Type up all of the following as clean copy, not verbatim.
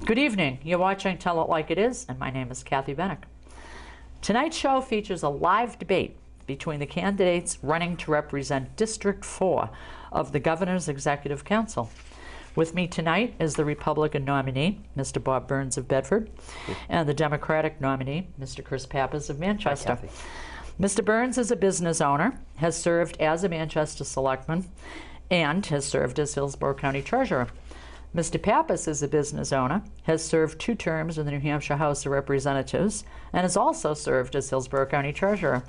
Good evening. You're watching Tell It Like It Is, and my name is Kathy Benuck. Tonight's show features a live debate between the candidates running to represent District 4 of the Governor's Executive Council. With me tonight is the Republican nominee, Mr. Bob Burns of Bedford, and the Democratic nominee, Mr. Chris Pappas of Manchester. Hi, Kathy. Mr. Burns is a business owner, has served as a Manchester selectman, and has served as Hillsborough County Treasurer. Mr. Pappas is a business owner, has served 2 terms in the New Hampshire House of Representatives, and has also served as Hillsborough County Treasurer.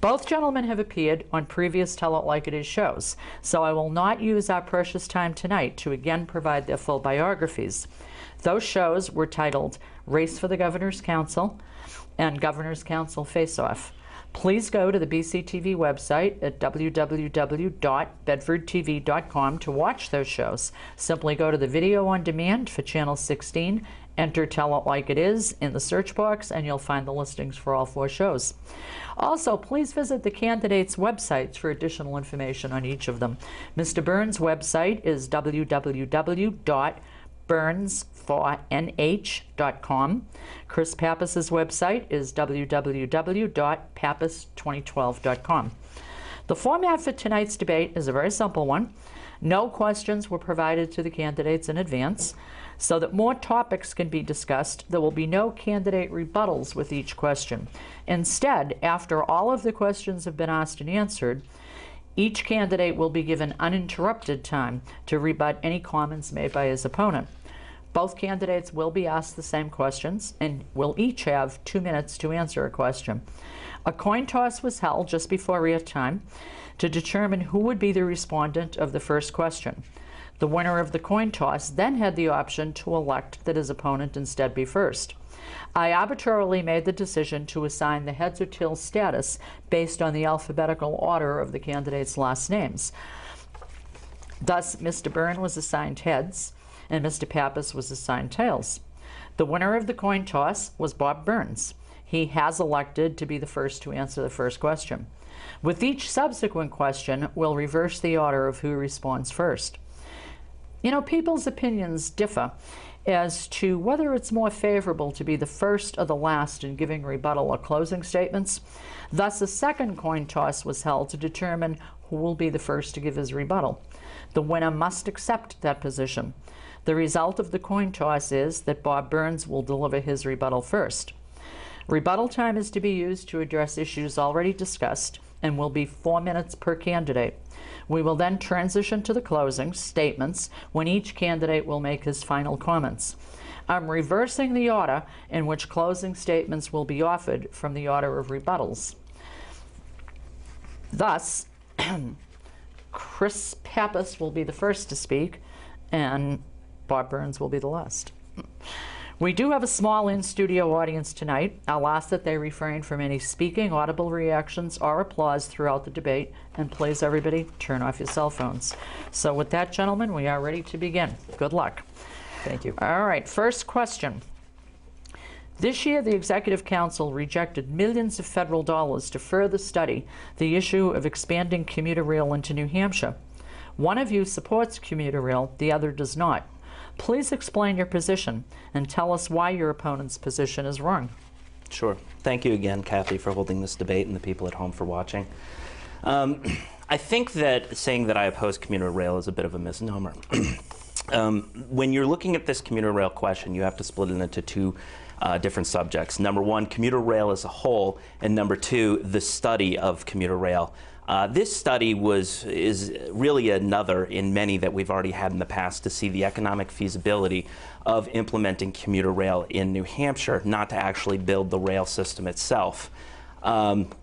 Both gentlemen have appeared on previous Tell It Like It Is shows, so I will not use our precious time tonight to again provide their full biographies. Those shows were titled Race for the Governor's Council and Governor's Council Face-Off. Please go to the BCTV website at www.bedfordtv.com to watch those shows. Simply go to the video on demand for Channel 16, enter Tell It Like It Is in the search box, and you'll find the listings for all 4 shows. Also, please visit the candidates' websites for additional information on each of them. Mr. Burns' website is www.burns4nh.com. Chris Pappas' website is www.pappas2012.com. The format for tonight's debate is a very simple one. No questions were provided to the candidates in advance. So that more topics can be discussed, there will be no candidate rebuttals with each question. Instead, after all of the questions have been asked and answered, each candidate will be given uninterrupted time to rebut any comments made by his opponent. Both candidates will be asked the same questions and will each have 2 minutes to answer a question. A coin toss was held just before airtime to determine who would be the respondent of the first question. The winner of the coin toss then had the option to elect that his opponent instead be first. I arbitrarily made the decision to assign the heads or tails status based on the alphabetical order of the candidates' last names. Thus, Mr. Burns was assigned heads, and Mr. Pappas was assigned tails. The winner of the coin toss was Bob Burns. He has elected to be the first to answer the first question. With each subsequent question, we'll reverse the order of who responds first. You know, people's opinions differ as to whether it's more favorable to be the first or the last in giving rebuttal or closing statements. Thus, a second coin toss was held to determine who will be the first to give his rebuttal. The winner must accept that position. The result of the coin toss is that Bob Burns will deliver his rebuttal first. Rebuttal time is to be used to address issues already discussed and will be 4 minutes per candidate. We will then transition to the closing statements when each candidate will make his final comments. I'm reversing the order in which closing statements will be offered from the order of rebuttals. Thus, Chris Pappas will be the first to speak, and Bob Burns will be the last. We do have a small in-studio audience tonight. I'll ask that they refrain from any speaking, audible reactions, or applause throughout the debate. And please, everybody, turn off your cell phones. So with that, gentlemen, we are ready to begin. Good luck. Thank you. All right, first question. This year, the Executive Council rejected millions of federal dollars to further study the issue of expanding commuter rail into New Hampshire. One of you supports commuter rail, the other does not. Please explain your position and tell us why your opponent's position is wrong. Sure. Thank you again, Kathy, for holding this debate and the people at home for watching. I think that saying that I oppose commuter rail is a bit of a misnomer. When you're looking at this commuter rail question, you have to split it into 2 different subjects. Number 1, commuter rail as a whole, and number 2, the study of commuter rail. This study is really another in many that we've already had in the past to see the economic feasibility of implementing commuter rail in New Hampshire, not to actually build the rail system itself. And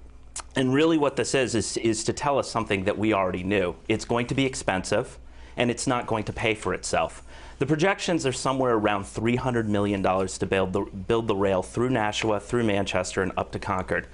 really what this is to tell us something that we already knew. It's going to be expensive, and it's not going to pay for itself. The projections are somewhere around $300 million to build the rail through Nashua, through Manchester, and up to Concord.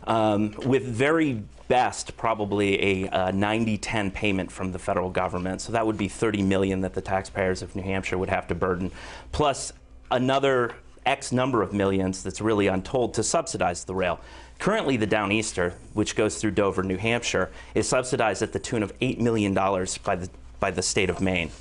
With very best, probably a 90-10 payment from the federal government. So that would be $30 million that the taxpayers of New Hampshire would have to burden, plus another X number of millions that's really untold to subsidize the rail. Currently, the Downeaster, which goes through Dover, New Hampshire, is subsidized at the tune of $8 million by the state of Maine.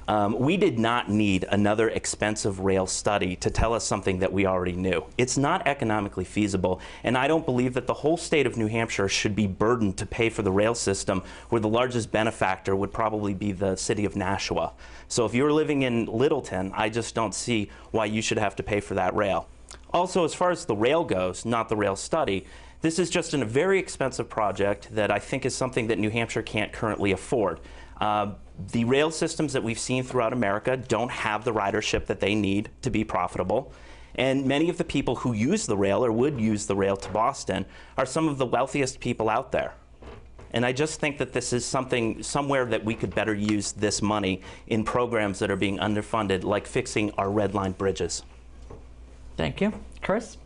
We did not need another expensive rail study to tell us something that we already knew. It's not economically feasible, and I don't believe that the whole state of New Hampshire should be burdened to pay for the rail system, where the largest benefactor would probably be the city of Nashua. So if you're living in Littleton, I just don't see why you should have to pay for that rail. Also, as far as the rail goes, not the rail study, this is just a very expensive project that I think is something that New Hampshire can't currently afford. The rail systems that we've seen throughout America don't have the ridership that they need to be profitable. And many of the people who use the rail or would use the rail to Boston are some of the wealthiest people out there. And I just think that this is somewhere that we could better use this money in programs that are being underfunded, like fixing our red line bridges. Thank you. Chris?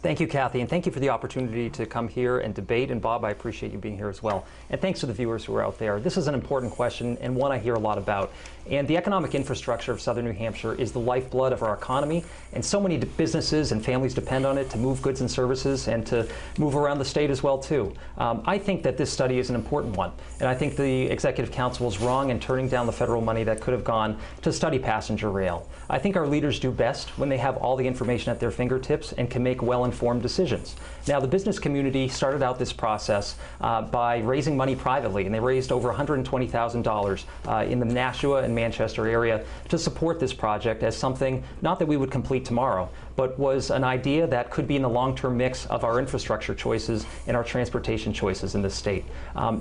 Thank you, Kathy, and thank you for the opportunity to come here and debate. And Bob, I appreciate you being here as well. And thanks to the viewers who are out there. This is an important question and one I hear a lot about. And the economic infrastructure of southern New Hampshire is the lifeblood of our economy, and so many businesses and families depend on it to move goods and services and to move around the state as well, too. I think that this study is an important one, and I think the Executive Council is wrong in turning down the federal money that could have gone to study passenger rail. I think our leaders do best when they have all the information at their fingertips and can make well-informed decisions. Now, the business community started out this process by raising money privately, and they raised over $120,000 in the Nashua and Manchester area to support this project as something, not that we would complete tomorrow, but was an idea that could be in the long-term mix of our infrastructure choices and our transportation choices in the state.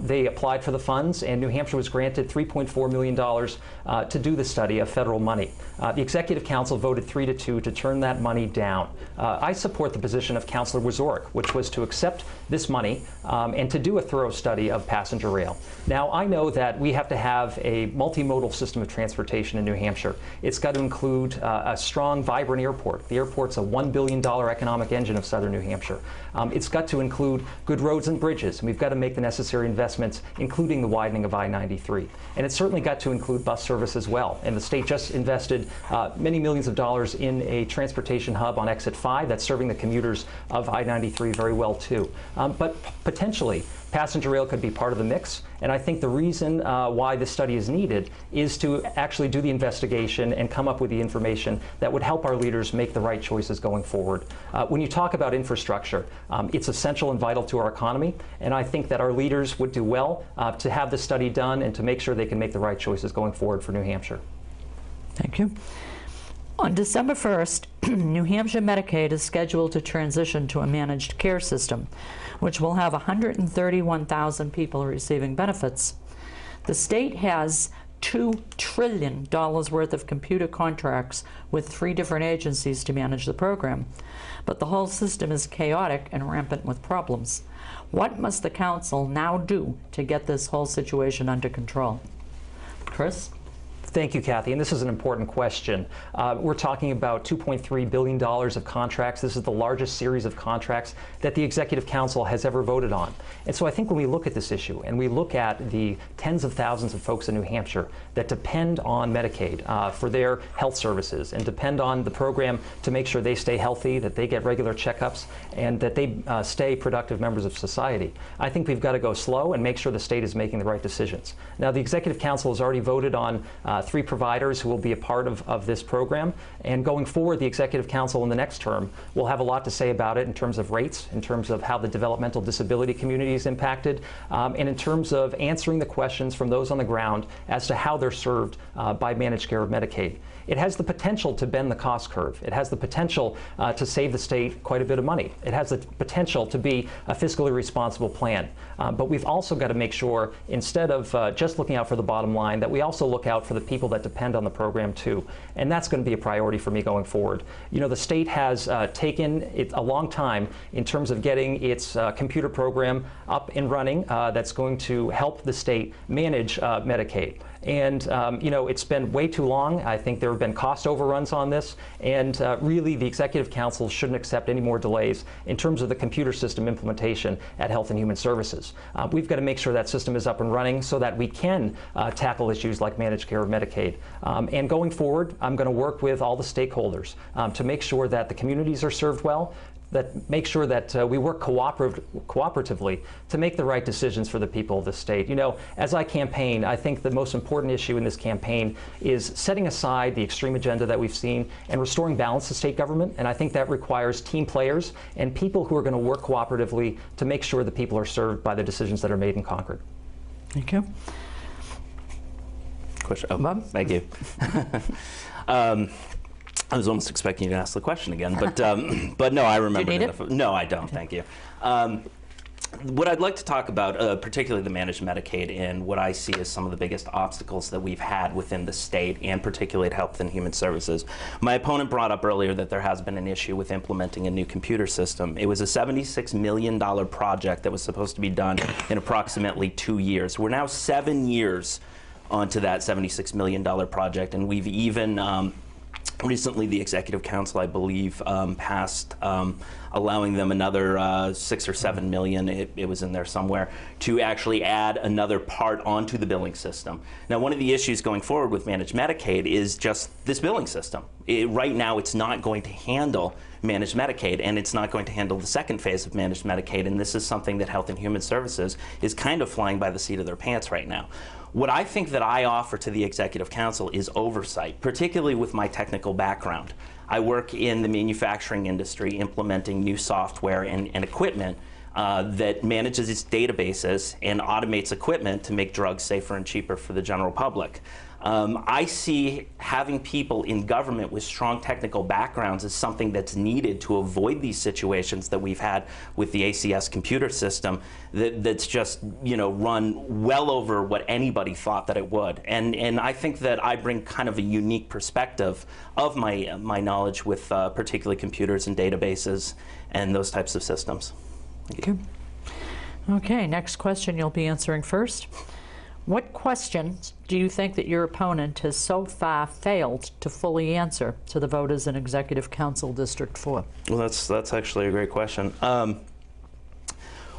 They applied for the funds, and New Hampshire was granted $3.4 million to do the study of federal money. The Executive Council voted 3-2 to turn that money down. I support the position of Councilor Wazorek, which was to accept this money and to do a thorough study of passenger rail. Now, I know that we have to have a multimodal system of transportation in New Hampshire. It's got to include a strong, vibrant airport. The airport's a $1 billion economic engine of southern New Hampshire. It's got to include good roads and bridges, and we've got to make the necessary investments, including the widening of I-93. And it's certainly got to include bus service as well. And the state just invested many millions of dollars in a transportation hub on Exit 5 that's serving the commuters of I-93 very well, too. But potentially, passenger rail could be part of the mix, and I think the reason why this study is needed is to actually do the investigation and come up with the information that would help our leaders make the right choices going forward. When you talk about infrastructure, it's essential and vital to our economy, and I think that our leaders would do well to have this study done and to make sure they can make the right choices going forward for New Hampshire. Thank you. On December 1st, New Hampshire Medicaid is scheduled to transition to a managed care system, which will have 131,000 people receiving benefits. The state has $2 trillion worth of computer contracts with 3 different agencies to manage the program, but the whole system is chaotic and rampant with problems. What must the council now do to get this whole situation under control? Chris? Thank you, Kathy, and this is an important question. We're talking about $2.3 billion of contracts. This is the largest series of contracts that the Executive Council has ever voted on. And so I think when we look at this issue and we look at the tens of thousands of folks in New Hampshire that depend on Medicaid for their health services and depend on the program to make sure they stay healthy, that they get regular checkups, and that they stay productive members of society, I think we've got to go slow and make sure the state is making the right decisions. Now, the Executive Council has already voted on 3 providers who will be a part of this program. And going forward, the Executive Council in the next term will have a lot to say about it in terms of rates, in terms of how the developmental disability community is impacted, and in terms of answering the questions from those on the ground as to how they're served by managed care of Medicaid. It has the potential to bend the cost curve. It has the potential to save the state quite a bit of money. It has the potential to be a fiscally responsible plan. But we've also got to make sure, instead of just looking out for the bottom line, that we also look out for the people that depend on the program too. And that's going to be a priority for me going forward. You know, the state has taken it a long time in terms of getting its computer program up and running that's going to help the state manage Medicaid. And, you know, it's been way too long. I think there have been cost overruns on this. And really, the Executive Council shouldn't accept any more delays in terms of the computer system implementation at Health and Human Services. We've got to make sure that system is up and running so that we can tackle issues like managed care of Medicaid. And going forward, I'm going to work with all the stakeholders to make sure that the communities are served well, that make sure that we work cooperatively to make the right decisions for the people of the state. You know, as I campaign, I think the most important issue in this campaign is setting aside the extreme agenda that we've seen and restoring balance to state government. And I think that requires team players and people who are going to work cooperatively to make sure that people are served by the decisions that are made in Concord. Thank you. Question. Oh, Bob? thank you. I was almost expecting you to ask the question again, but no, I remember. Do you need it? No, I don't. Thank you. What I'd like to talk about, particularly the managed Medicaid, and what I see as some of the biggest obstacles that we've had within the state, and particularly at Health and Human Services. My opponent brought up earlier that there has been an issue with implementing a new computer system. It was a $76 million project that was supposed to be done in approximately 2 years. We're now 7 years onto that $76 million project, and we've even recently, the Executive Council, I believe, passed allowing them another 6 or 7 million, it was in there somewhere, to actually add another part onto the billing system. Now, one of the issues going forward with managed Medicaid is just this billing system. Right now, it's not going to handle managed Medicaid, and it's not going to handle the second phase of managed Medicaid, and this is something that Health and Human Services is kind of flying by the seat of their pants right now. What I think that I offer to the Executive Council is oversight, particularly with my technical background. I work in the manufacturing industry implementing new software and equipment that manages its databases and automates equipment to make drugs safer and cheaper for the general public. I see having people in government with strong technical backgrounds as something that's needed to avoid these situations that we've had with the ACS computer system that's just, you know, run well over what anybody thought that it would. And I think that I bring kind of a unique perspective of my knowledge with particularly computers and databases and those types of systems. Thank you. Okay, next question you'll be answering first. What questions do you think that your opponent has so far failed to fully answer to the voters in Executive Council District 4? Well, that's actually a great question.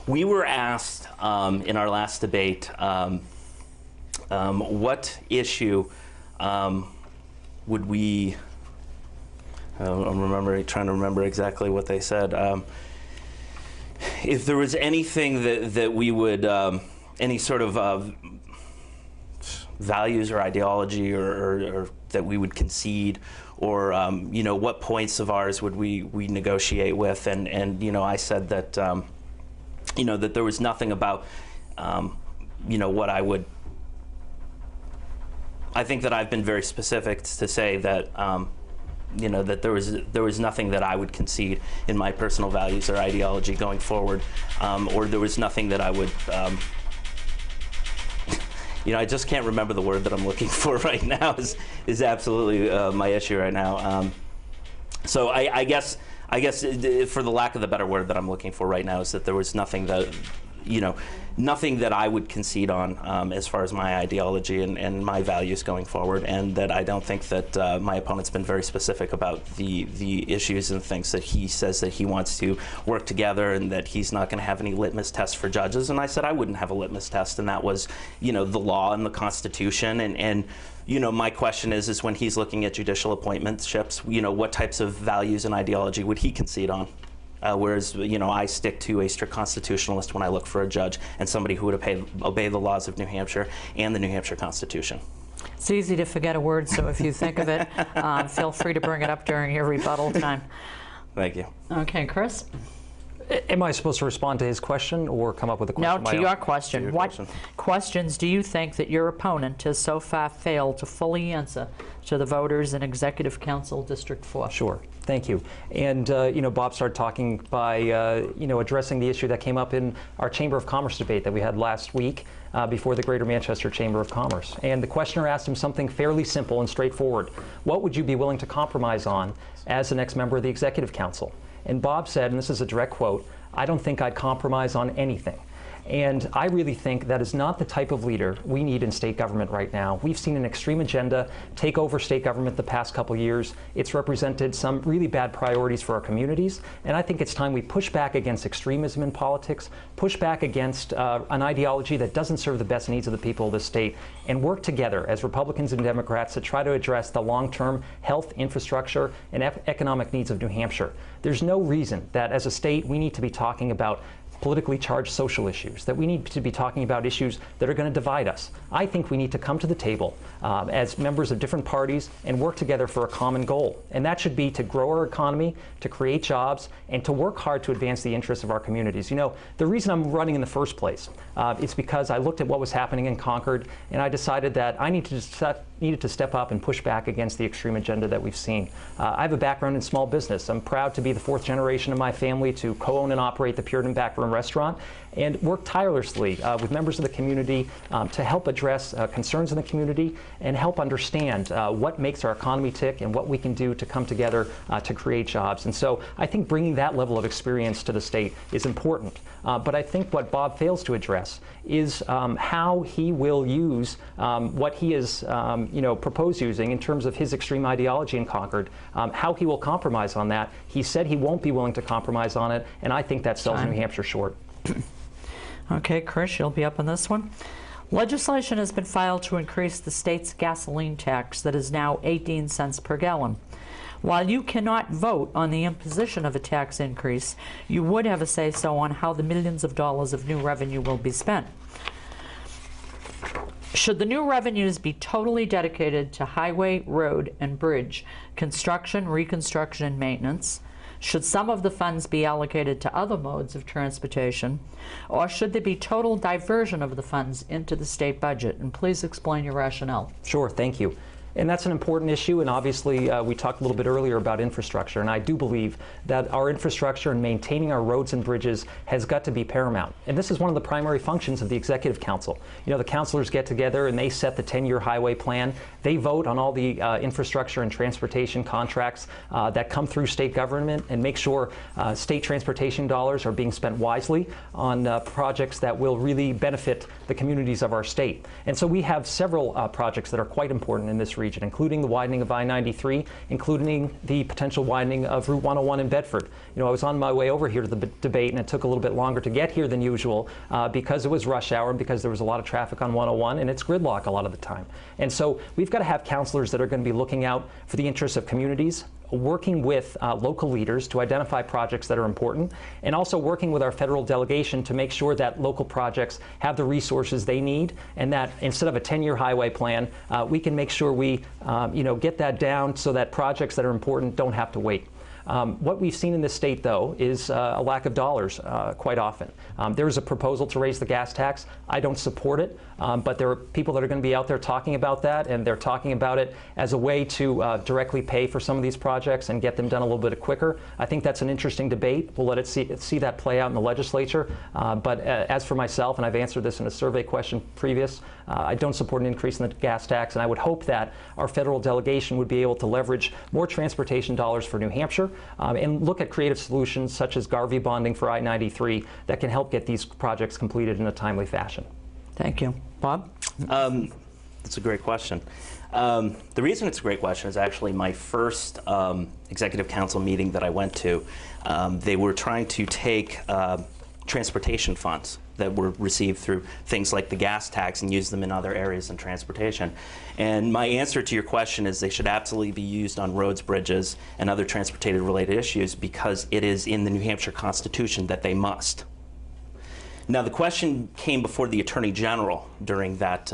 We were asked in our last debate what issue would we, I'm trying to remember exactly what they said. If there was anything that we would, any sort of values or ideology or that we would concede, or you know, what points of ours would we negotiate with, and you know, I said that you know, that there was nothing about you know, what I would, I think that I've been very specific to say that you know, that there was nothing that I would concede in my personal values or ideology going forward, or there was nothing that I would you know, I just can't remember the word that I'm looking for right now is absolutely my issue right now. So I guess for the lack of the better word that I'm looking for right now is that there was nothing that, you know, nothing that I would concede on as far as my ideology and my values going forward, and that I don't think that my opponent's been very specific about the issues and things that he says that he wants to work together, and that he's not going to have any litmus tests for judges. And I said I wouldn't have a litmus test, and that was, you know, the law and the Constitution. And you know, my question is when he's looking at judicial appointmentships, you know, what types of values and ideology would he concede on? Whereas, you know, I stick to a strict constitutionalist when I look for a judge, and somebody who would obey the laws of New Hampshire and the New Hampshire Constitution. It's easy to forget a word, so if you think of it, feel free to bring it up during your rebuttal time. Thank you. Okay, Chris? Am I supposed to respond to his question or come up with a question? No, to your question. What questions do you think that your opponent has so far failed to fully answer to the voters in Executive Council District 4? Sure. Thank you. And you know, Bob started talking by you know, addressing the issue that came up in our Chamber of Commerce debate that we had last week before the Greater Manchester Chamber of Commerce. And the questioner asked him something fairly simple and straightforward. What would you be willing to compromise on as the next member of the Executive Council? And Bob said, and this is a direct quote, "I don't think I'd compromise on anything." And I really think that is not the type of leader we need in state government right now. We've seen an extreme agenda take over state government the past couple years. It's represented some really bad priorities for our communities, and I think it's time we push back against extremism in politics, push back against an ideology that doesn't serve the best needs of the people of the state, and work together as Republicans and Democrats to try to address the long-term health, infrastructure, and economic needs of New Hampshire. There's no reason that as a state we need to be talking about politically charged social issues, that we need to be talking about issues that are going to divide us. I think we need to come to the table as members of different parties and work together for a common goal. And that should be to grow our economy, to create jobs, and to work hard to advance the interests of our communities. You know, the reason I'm running in the first place is because I looked at what was happening in Concord, and I decided that I needed to step up and push back against the extreme agenda that we've seen. I have a background in small business. I'm proud to be the fourth generation of my family to co-own and operate the Puritan Backroom Restaurant, and work tirelessly with members of the community to help address concerns in the community and help understand what makes our economy tick and what we can do to come together to create jobs. And so I think bringing that level of experience to the state is important. But I think what Bob fails to address is how he will use what he is proposed using in terms of his extreme ideology in Concord, how he will compromise on that. He said he won't be willing to compromise on it, and I think that sells New Hampshire short. Okay, Chris, you'll be up on this one. Legislation has been filed to increase the state's gasoline tax that is now 18 cents per gallon. While you cannot vote on the imposition of a tax increase, you would have a say-so on how the millions of dollars of new revenue will be spent. Should the new revenues be totally dedicated to highway, road, and bridge construction, reconstruction, and maintenance? Should some of the funds be allocated to other modes of transportation? Or should there be total diversion of the funds into the state budget? And please explain your rationale. Sure, thank you. And that's an important issue, and obviously we talked a little bit earlier about infrastructure, and I do believe that our infrastructure and maintaining our roads and bridges has got to be paramount. And this is one of the primary functions of the Executive Council. You know, the councilors get together and they set the 10-year highway plan. They vote on all the infrastructure and transportation contracts that come through state government and make sure state transportation dollars are being spent wisely on projects that will really benefit the communities of our state. And so we have several projects that are quite important in this region, including the widening of I-93, including the potential widening of Route 101 in Bedford. You know, I was on my way over here to the debate, and it took a little bit longer to get here than usual because it was rush hour and because there was a lot of traffic on 101, and it's gridlock a lot of the time. And so we've got to have counselors that are going to be looking out for the interests of communities, working with local leaders to identify projects that are important, and also working with our federal delegation to make sure that local projects have the resources they need, and that instead of a 10-year highway plan, we can make sure we get that down so that projects that are important don't have to wait. What we've seen in this state, though, is a lack of dollars quite often. There is a proposal to raise the gas tax. I don't support it, but there are people that are going to be out there talking about that, and they're talking about it as a way to directly pay for some of these projects and get them done a little bit quicker. I think that's an interesting debate. We'll let it see that play out in the legislature. But as for myself, and I've answered this in a survey question previous, I don't support an increase in the gas tax, and I would hope that our federal delegation would be able to leverage more transportation dollars for New Hampshire and look at creative solutions such as Garvey bonding for I-93 that can help get these projects completed in a timely fashion. Thank you. Bob? That's a great question. The reason it's a great question is actually my first Executive Council meeting that I went to. They were trying to take transportation funds that were received through things like the gas tax and use them in other areas in transportation. And my answer to your question is they should absolutely be used on roads, bridges, and other transportation-related issues because it is in the New Hampshire Constitution that they must. Now, the question came before the Attorney General during that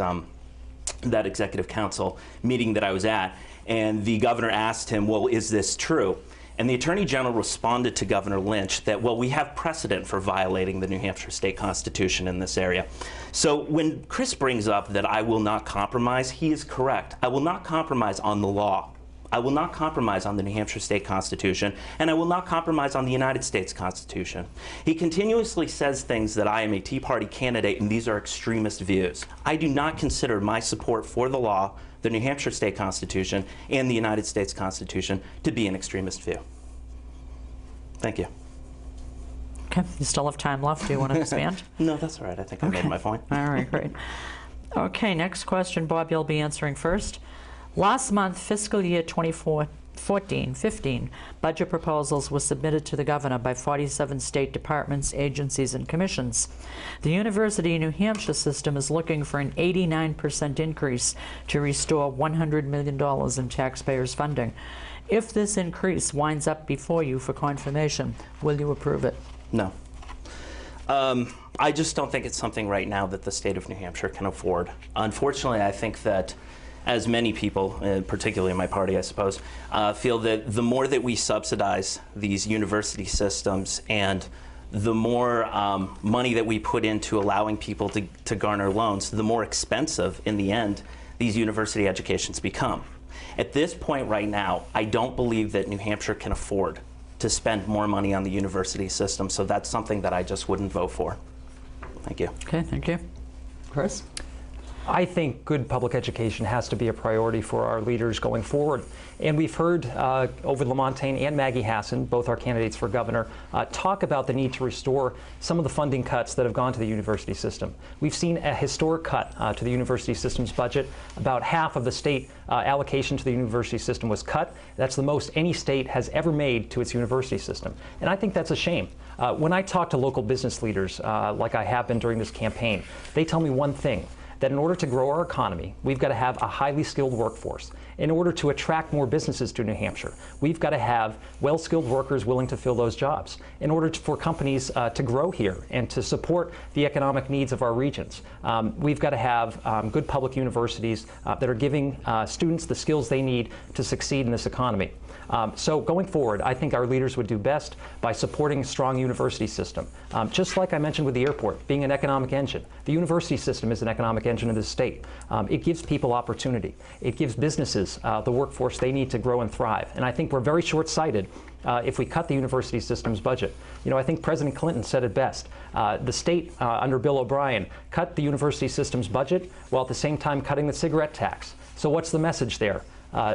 Executive Council meeting that I was at, and the governor asked him, well, is this true? And the Attorney General responded to Governor Lynch that, well, we have precedent for violating the New Hampshire State Constitution in this area. So when Chris brings up that I will not compromise, he is correct. I will not compromise on the law. I will not compromise on the New Hampshire State Constitution, and I will not compromise on the United States Constitution. He continuously says things that I am a Tea Party candidate and these are extremist views. I do not consider my support for the law, the New Hampshire State Constitution, and the United States Constitution to be an extremist view. Thank you. Okay, you still have time left. Do you want to expand? No, that's all right. I think I made my point. All right, great. Okay, next question, Bob, you'll be answering first. Last month, fiscal year 2014-15, budget proposals were submitted to the governor by 47 state departments, agencies, and commissions. The University of New Hampshire system is looking for an 89% increase to restore $100 million in taxpayers' funding. If this increase winds up before you for confirmation, will you approve it? No. I just don't think it's something right now that the state of New Hampshire can afford. Unfortunately, I think that as many people, particularly in my party, I suppose, feel that the more that we subsidize these university systems and the more money that we put into allowing people to garner loans, the more expensive, in the end, these university educations become. At this point right now, I don't believe that New Hampshire can afford to spend more money on the university system, so that's something that I just wouldn't vote for. Thank you. Okay, thank you. Chris? I think good public education has to be a priority for our leaders going forward. And we've heard Ovid LaMontagne and Maggie Hassan, both our candidates for governor, talk about the need to restore some of the funding cuts that have gone to the university system. We've seen a historic cut to the university system's budget. About half of the state allocation to the university system was cut. That's the most any state has ever made to its university system. And I think that's a shame. When I talk to local business leaders, like I have been during this campaign, they tell me one thing, that in order to grow our economy, we've got to have a highly skilled workforce. In order to attract more businesses to New Hampshire, we've got to have well-skilled workers willing to fill those jobs. In order for companies to grow here and to support the economic needs of our regions, we've got to have good public universities that are giving students the skills they need to succeed in this economy. So going forward, I think our leaders would do best by supporting a strong university system. Just like I mentioned with the airport, being an economic engine. The university system is an economic engine of this state. It gives people opportunity. It gives businesses the workforce they need to grow and thrive. And I think we're very short-sighted if we cut the university system's budget. You know, I think President Clinton said it best. The state, under Bill O'Brien, cut the university system's budget while at the same time cutting the cigarette tax. So what's the message there?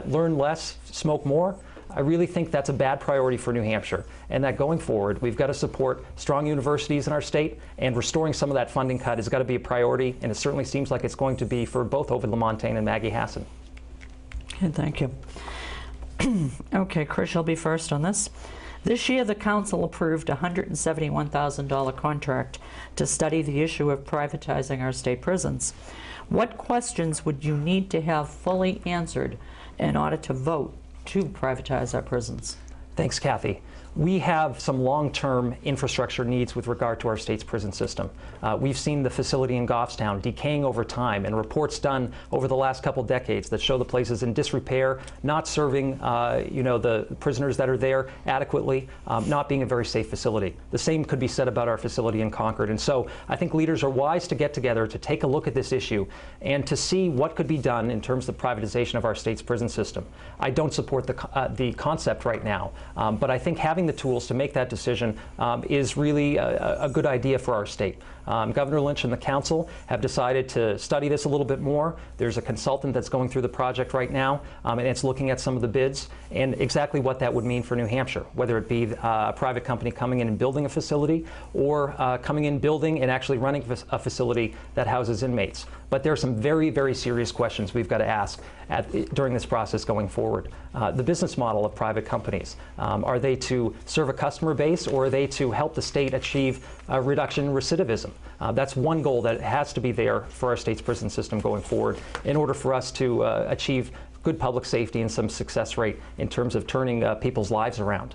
Learn less, smoke more? I really think that's a bad priority for New Hampshire, and that going forward, we've got to support strong universities in our state, and restoring some of that funding cut has got to be a priority, and it certainly seems like it's going to be for both Ovid LaMontagne and Maggie Hassan. Okay, thank you. Okay, Chris, you'll be first on this. This year, the council approved a $171,000 contract to study the issue of privatizing our state prisons. What questions would you need to have fully answered in order to vote to privatize our prisons? Thanks, Kathy. We have some long-term infrastructure needs with regard to our state's prison system. We've seen the facility in Goffstown decaying over time, and reports done over the last couple decades that show the place is in disrepair, not serving the prisoners that are there adequately, not being a very safe facility. The same could be said about our facility in Concord. And so I think leaders are wise to get together to take a look at this issue and to see what could be done in terms of privatization of our state's prison system. I don't support the concept right now, but I think having the tools to make that decision is really a good idea for our state. Governor Lynch and the council have decided to study this a little bit more. There's a consultant that's going through the project right now, and it's looking at some of the bids and exactly what that would mean for New Hampshire, whether it be a private company coming in and building a facility, or coming in, building, and actually running a facility that houses inmates. But there are some very, very serious questions we've got to ask during this process going forward. The business model of private companies. Are they to serve a customer base, or are they to help the state achieve a reduction in recidivism? That's one goal that has to be there for our state's prison system going forward in order for us to achieve good public safety and some success rate in terms of turning people's lives around.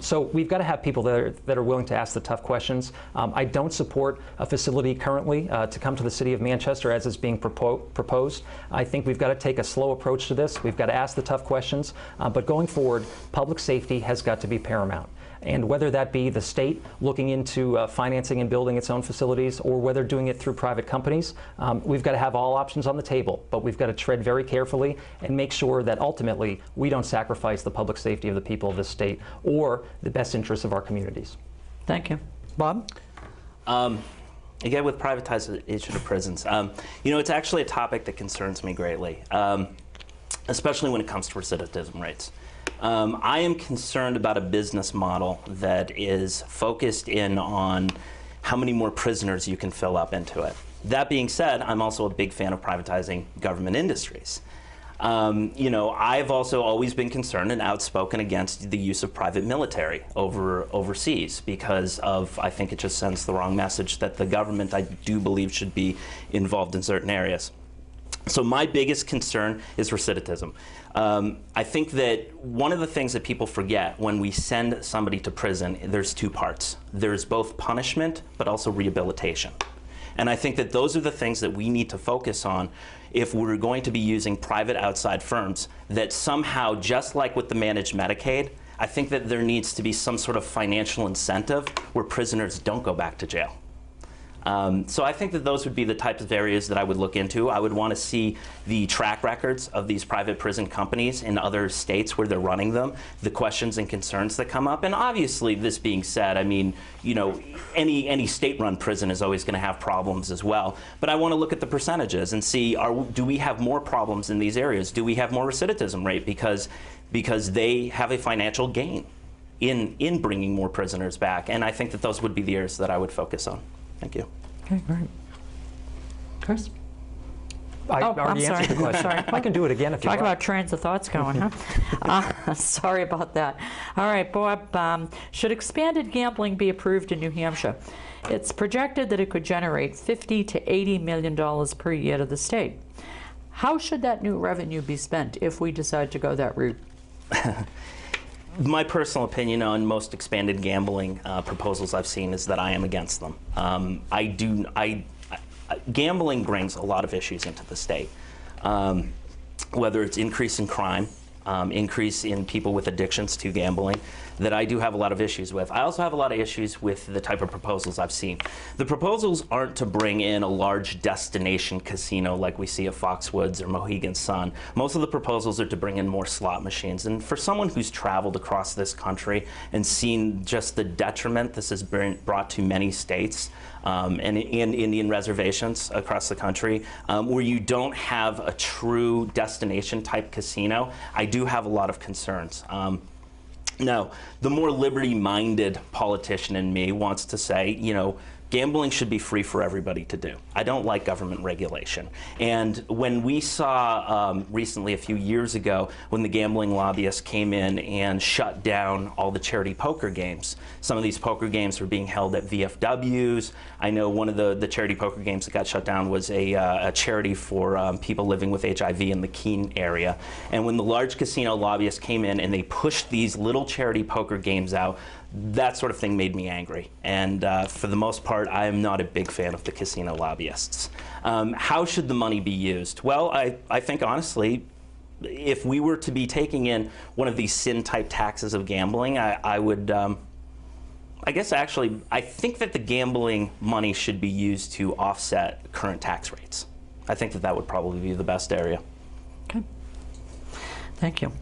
So we've got to have people that are willing to ask the tough questions. I don't support a facility currently to come to the city of Manchester as is being proposed. I think we've got to take a slow approach to this. We've got to ask the tough questions. But going forward, public safety has got to be paramount. And whether that be the state looking into financing and building its own facilities, or whether doing it through private companies, we've got to have all options on the table. But we've got to tread very carefully and make sure that ultimately we don't sacrifice the public safety of the people of this state or the best interests of our communities. Thank you. Bob? Again, with privatization of prisons, it's actually a topic that concerns me greatly. especially when it comes to recidivism rates. I am concerned about a business model that is focused in on how many more prisoners you can fill up into it. That being said, I'm also a big fan of privatizing government industries. You know, I've also always been concerned and outspoken against the use of private military overseas because of, I think it just sends the wrong message that the government, I do believe, should be involved in certain areas. So my biggest concern is recidivism. I think that one of the things that people forget when we send somebody to prison, there's two parts. There's both punishment, but also rehabilitation. And I think that those are the things that we need to focus on if we're going to be using private outside firms, that somehow, just like with the managed Medicaid, I think that there needs to be some sort of financial incentive where prisoners don't go back to jail. So I think that those would be the types of areas that I would look into. I would want to see the track records of these private prison companies in other states where they're running them, the questions and concerns that come up. And obviously, this being said, I mean, you know, any state-run prison is always going to have problems as well. But I want to look at the percentages and see, do we have more problems in these areas? Do we have more recidivism rate because they have a financial gain in bringing more prisoners back? And I think that those would be the areas that I would focus on. Thank you. Okay, great. Chris? I already answered the question. Sorry. I can do it again if you Talk want. about trains of thoughts going, huh? Sorry about that. All right, Bob, should expanded gambling be approved in New Hampshire? It's projected that it could generate $50 to $80 million per year to the state. How should that new revenue be spent if we decide to go that route? My personal opinion on most expanded gambling proposals I've seen is that I am against them. Gambling brings a lot of issues into the state, whether it's increase in crime, increase in people with addictions to gambling, that I do have a lot of issues with. I also have a lot of issues with the type of proposals I've seen. The proposals aren't to bring in a large destination casino like we see at Foxwoods or Mohegan Sun. Most of the proposals are to bring in more slot machines. And for someone who's traveled across this country and seen just the detriment this has brought to many states, and Indian reservations across the country, where you don't have a true destination type casino, I do have a lot of concerns. Now, the more liberty-minded politician in me wants to say, you know, gambling should be free for everybody to do. I don't like government regulation. And when we saw recently, a few years ago, when the gambling lobbyists came in and shut down all the charity poker games, some of these poker games were being held at VFWs. I know one of the charity poker games that got shut down was a charity for people living with HIV in the Keene area. And when the large casino lobbyists came in and they pushed these little charity poker games out, that sort of thing made me angry. And for the most part, I am not a big fan of the casino lobbyists. How should the money be used? Well, I think honestly, if we were to be taking in one of these sin-type taxes of gambling, I would, I guess actually, I think that the gambling money should be used to offset current tax rates. I think that that would probably be the best area. Okay. Thank you.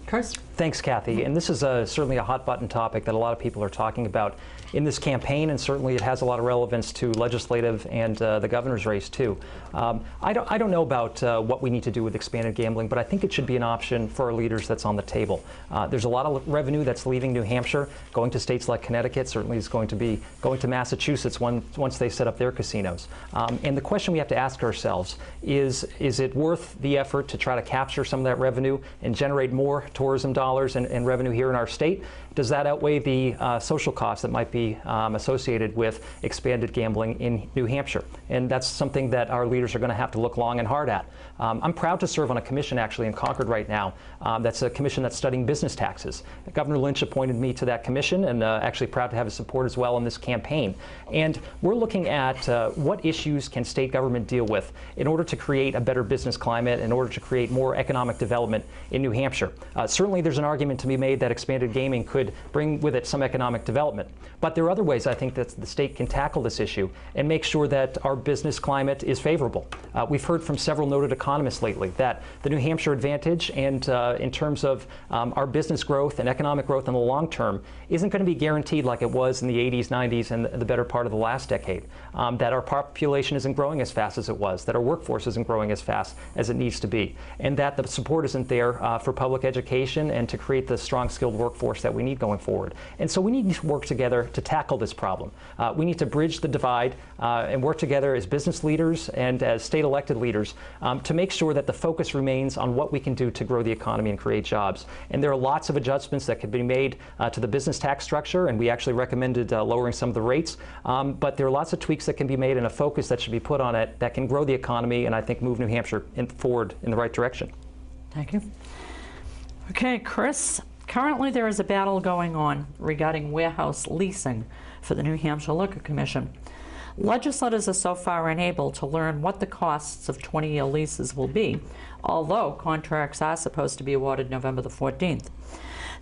Chris? Thanks, Kathy. And this is certainly a hot-button topic that a lot of people are talking about in this campaign, and certainly it has a lot of relevance to legislative and the governor's race, too. I don't know about what we need to do with expanded gambling, but I think it should be an option for our leaders that's on the table. There's a lot of revenue that's leaving New Hampshire, going to states like Connecticut, certainly is going to be going to Massachusetts once they set up their casinos. And the question we have to ask ourselves is it worth the effort to try to capture some of that revenue and generate more tourism dollars and revenue here in our state? Does that outweigh the social costs that might be associated with expanded gambling in New Hampshire? And that's something that our leaders are going to have to look long and hard at. I'm proud to serve on a commission actually in Concord right now. That's a commission that's studying business taxes. Governor Lynch appointed me to that commission, and actually proud to have his support as well in this campaign. And we're looking at what issues can state government deal with in order to create a better business climate, in order to create more economic development in New Hampshire. Certainly there's an argument to be made that expanded gaming could could bring with it some economic development. But there are other ways I think that the state can tackle this issue and make sure that our business climate is favorable. We've heard from several noted economists lately that the New Hampshire advantage and in terms of our business growth and economic growth in the long term isn't going to be guaranteed like it was in the 80s, 90s, and the better part of the last decade. That our population isn't growing as fast as it was, that our workforce isn't growing as fast as it needs to be, and that the support isn't there for public education and to create the strong, skilled workforce that we need going forward. And so we need to work together to tackle this problem. We need to bridge the divide and work together as business leaders and as state elected leaders to make sure that the focus remains on what we can do to grow the economy and create jobs. And there are lots of adjustments that could be made to the business tax structure, and we actually recommended lowering some of the rates. But there are lots of tweaks that can be made and a focus that should be put on it that can grow the economy and I think move New Hampshire forward in the right direction. Thank you. Okay, Chris, currently there is a battle going on regarding warehouse leasing for the New Hampshire Liquor Commission. Legislators are so far unable to learn what the costs of 20-year leases will be, although contracts are supposed to be awarded November the 14th.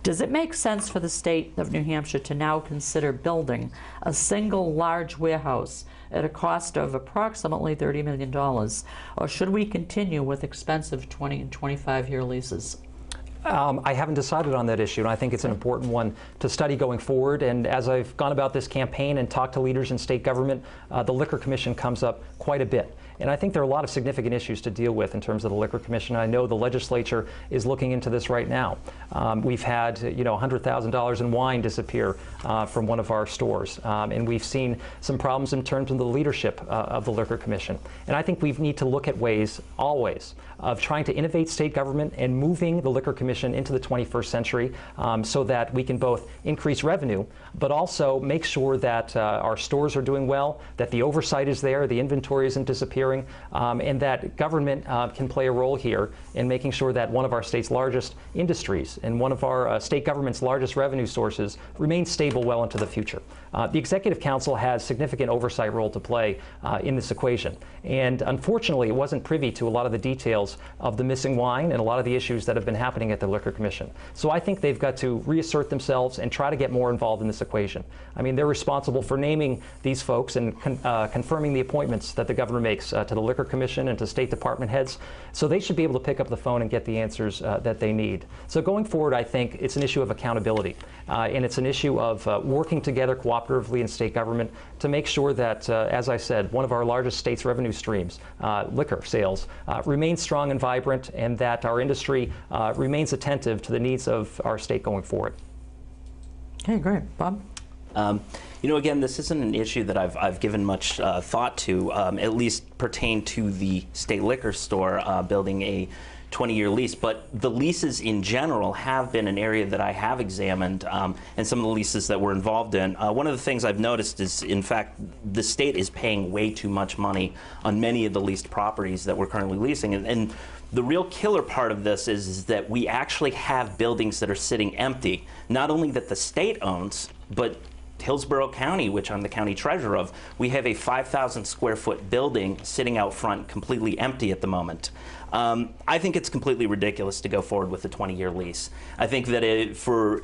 Does it make sense for the state of New Hampshire to now consider building a single large warehouse at a cost of approximately $30 million, or should we continue with expensive 20 and 25-year leases? I haven't decided on that issue, and I think it's an important one to study going forward. And as I've gone about this campaign and talked to leaders in state government, the Liquor Commission comes up quite a bit. And I think there are a lot of significant issues to deal with in terms of the Liquor Commission. I know the legislature is looking into this right now. We've had, $100,000 in wine disappear from one of our stores, and we've seen some problems in terms of the leadership of the Liquor Commission. And I think we need to look at ways, always, of trying to innovate state government and moving the Liquor Commission into the 21st century so that we can both increase revenue, but also make sure that our stores are doing well, that the oversight is there, the inventory isn't disappearing, and that government can play a role here in making sure that one of our state's largest industries and one of our state government's largest revenue sources remains stable well into the future. The Executive Council has significant oversight role to play in this equation. And unfortunately, it wasn't privy to a lot of the details of the missing wine and a lot of the issues that have been happening at the Liquor Commission. So I think they've got to reassert themselves and try to get more involved in this equation. I mean, they're responsible for naming these folks and confirming the appointments that the governor makes to the Liquor Commission and to state department heads. So they should be able to pick up the phone and get the answers that they need. So going forward, I think it's an issue of accountability. And it's an issue of working together cooperatively in state government to make sure that, as I said, one of our largest state's revenue streams, liquor sales, remains strong and vibrant, and that our industry remains attentive to the needs of our state going forward. Okay, great. Bob? Again, this isn't an issue that I've given much thought to, at least pertain to the state liquor store building a 20-year lease, but the leases in general have been an area that I have examined, and some of the leases that we're involved in. One of the things I've noticed is, in fact, the state is paying way too much money on many of the leased properties that we're currently leasing. And the real killer part of this is that we actually have buildings that are sitting empty, not only that the state owns, but Hillsborough County, which I'm the county treasurer of, we have a 5,000 square foot building sitting out front completely empty at the moment. I think it's completely ridiculous to go forward with a 20-year lease. I think that for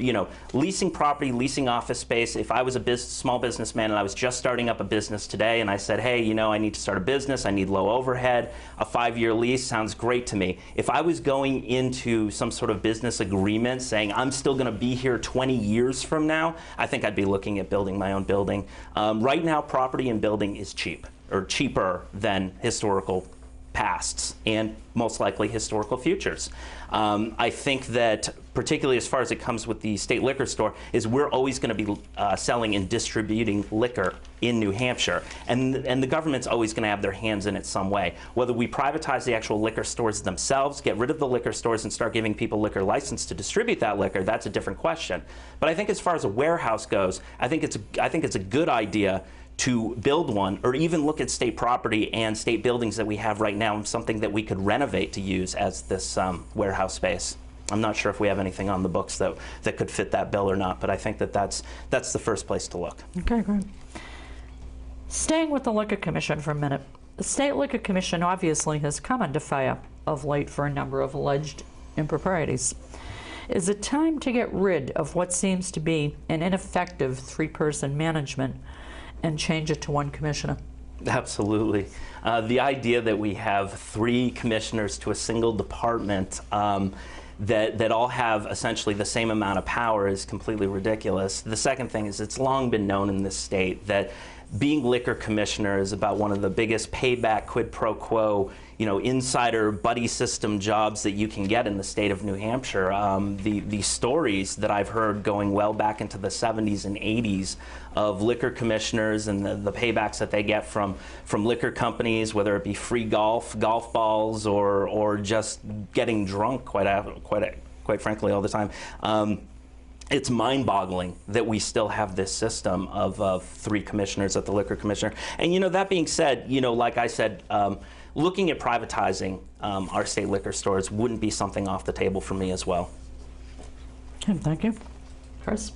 leasing property, leasing office space, if I was a small businessman and I was just starting up a business today and I said, hey, I need to start a business, I need low overhead, a 5-year lease sounds great to me. If I was going into some sort of business agreement saying I'm still going to be here 20 years from now, I think I'd be looking at building my own building. Right now, property and building is cheap, or cheaper than historical pasts and most likely historical futures. I think that particularly as far as it comes with the state liquor store is we're always going to be selling and distributing liquor in New Hampshire, and the government's always going to have their hands in it some way. Whether we privatize the actual liquor stores themselves, get rid of the liquor stores and start giving people liquor license to distribute that liquor, that's a different question. But I think as far as a warehouse goes, I think it's a good idea to build one, or even look at state property and state buildings that we have right now, something that we could renovate to use as this warehouse space. I'm not sure if we have anything on the books that could fit that bill or not, but I think that that's the first place to look. Okay, great. Staying with the Liquor Commission for a minute, the State Liquor Commission obviously has come under fire of late for a number of alleged improprieties. Is it time to get rid of what seems to be an ineffective three-person management and change it to one commissioner? Absolutely. The idea that we have 3 commissioners to a single department that all have essentially the same amount of power is completely ridiculous. The second thing is, it's long been known in this state that being liquor commissioner is about one of the biggest payback quid pro quo, insider buddy system jobs that you can get in the state of New Hampshire. The stories that I've heard going well back into the 70s and 80s of liquor commissioners and the paybacks that they get from liquor companies, whether it be free golf balls, or just getting drunk quite frankly all the time. It's mind-boggling that we still have this system of 3 commissioners at the liquor commissioner. And that being said, like I said, looking at privatizing our state liquor stores wouldn't be something off the table for me as well. Okay, thank you. Chris?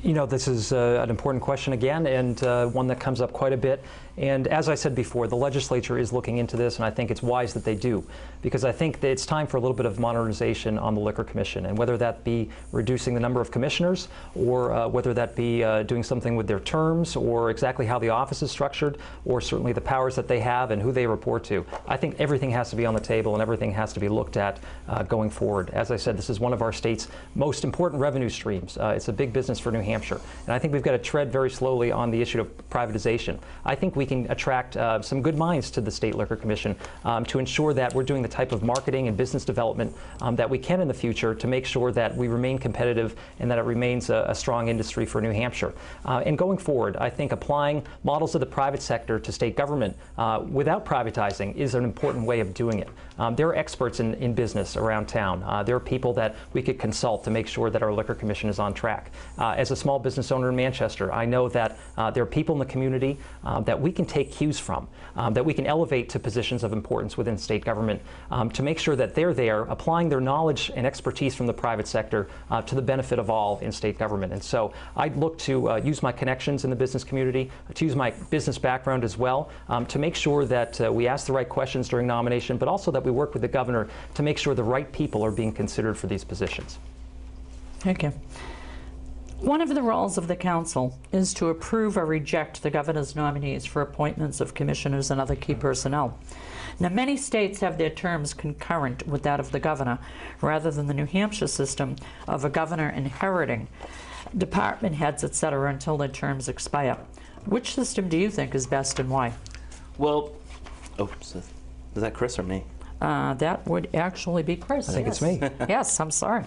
This is an important question again, and one that comes up quite a bit. And as I said before, the legislature is looking into this, and I think it's wise that they do, because I think that it's time for a little bit of modernization on the Liquor Commission, and whether that be reducing the number of commissioners, or whether that be doing something with their terms, or exactly how the office is structured, or certainly the powers that they have and who they report to. I think everything has to be on the table, and everything has to be looked at going forward. As I said, this is one of our state's most important revenue streams. It's a big business for New Hampshire, and I think we've got to tread very slowly on the issue of privatization. I think we can attract some good minds to the State Liquor Commission to ensure that we're doing the type of marketing and business development that we can in the future to make sure that we remain competitive and that it remains a strong industry for New Hampshire. And going forward, I think applying models of the private sector to state government without privatizing is an important way of doing it. There are experts in business around town. There are people that we could consult to make sure that our Liquor Commission is on track. As a small business owner in Manchester, I know that there are people in the community that we can take cues from, that we can elevate to positions of importance within state government to make sure that they're there applying their knowledge and expertise from the private sector to the benefit of all in state government. And so I'd look to use my connections in the business community, to use my business background as well, to make sure that we ask the right questions during nomination, but also that we work with the governor to make sure the right people are being considered for these positions. Thank you. One of the roles of the council is to approve or reject the governor's nominees for appointments of commissioners and other key personnel. Now, many states have their terms concurrent with that of the governor, rather than the New Hampshire system of a governor inheriting department heads, etc., until their terms expire. Which system do you think is best and why? Well, is that Chris or me? That would actually be Chris. I think it's me. Yes, I'm sorry.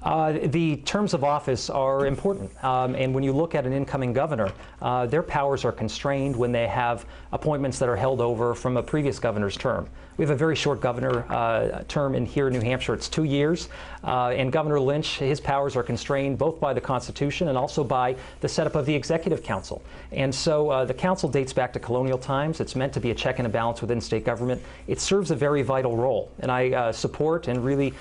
The terms of office are important, and when you look at an incoming governor, their powers are constrained when they have appointments that are held over from a previous governor's term. We have a very short governor term in here in New Hampshire. It's 2 years, and Governor Lynch, his powers are constrained both by the Constitution and also by the setup of the Executive Council. And so the council dates back to colonial times. It's meant to be a check and a balance within state government. It serves a very vital role, and I support and really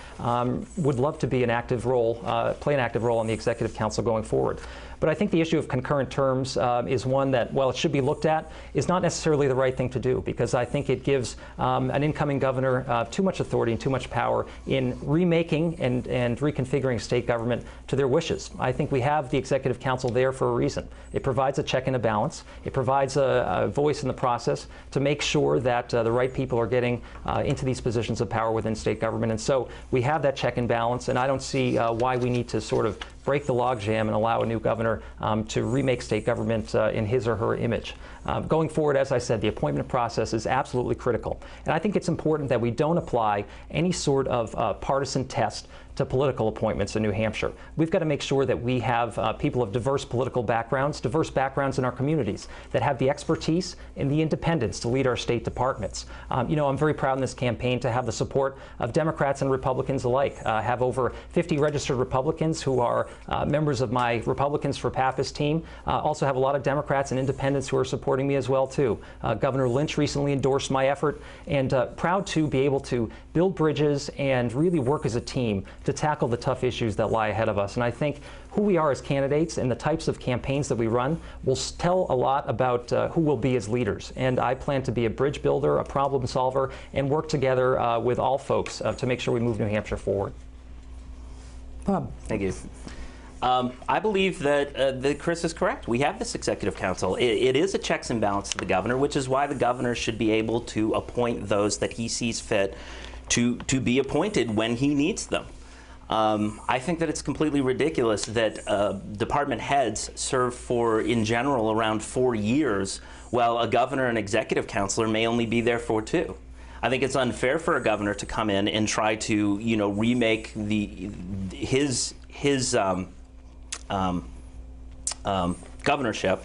would love to be an active role, play an active role on the Executive Council going forward. But I think the issue of concurrent terms is one that, while it should be looked at, is not necessarily the right thing to do, because I think it gives an incoming governor too much authority and too much power in remaking and reconfiguring state government to their wishes. I think we have the Executive Council there for a reason. It provides a check and a balance. It provides a voice in the process to make sure that the right people are getting into these positions of power within state government. And so we have that check and balance, and I don't see why we need to sort of break the logjam and allow a new governor to remake state government in his or her image. Going forward, as I said, the appointment process is absolutely critical. And I think it's important that we don't apply any sort of partisan test to political appointments in New Hampshire. We've got to make sure that we have people of diverse political backgrounds, diverse backgrounds in our communities, that have the expertise and the independence to lead our state departments. You know, I'm very proud in this campaign to have the support of Democrats and Republicans alike. I have over 50 registered Republicans who are members of my Republicans for Pappas team. Also have a lot of Democrats and independents who are supporting me as well, too. Governor Lynch recently endorsed my effort, and proud to be able to build bridges and really work as a team to tackle the tough issues that lie ahead of us. And I think who we are as candidates and the types of campaigns that we run will tell a lot about who we'll be as leaders. And I plan to be a bridge builder, a problem solver, and work together with all folks to make sure we move New Hampshire forward. Bob. Thank you. I believe that Chris is correct. We have this executive council. It is a checks and balance to the governor, which is why the governor should be able to appoint those that he sees fit to be appointed when he needs them. I think that it's completely ridiculous that department heads serve for, in general, around 4 years, while a governor and executive counselor may only be there for 2. I think it's unfair for a governor to come in and try to, remake his governorship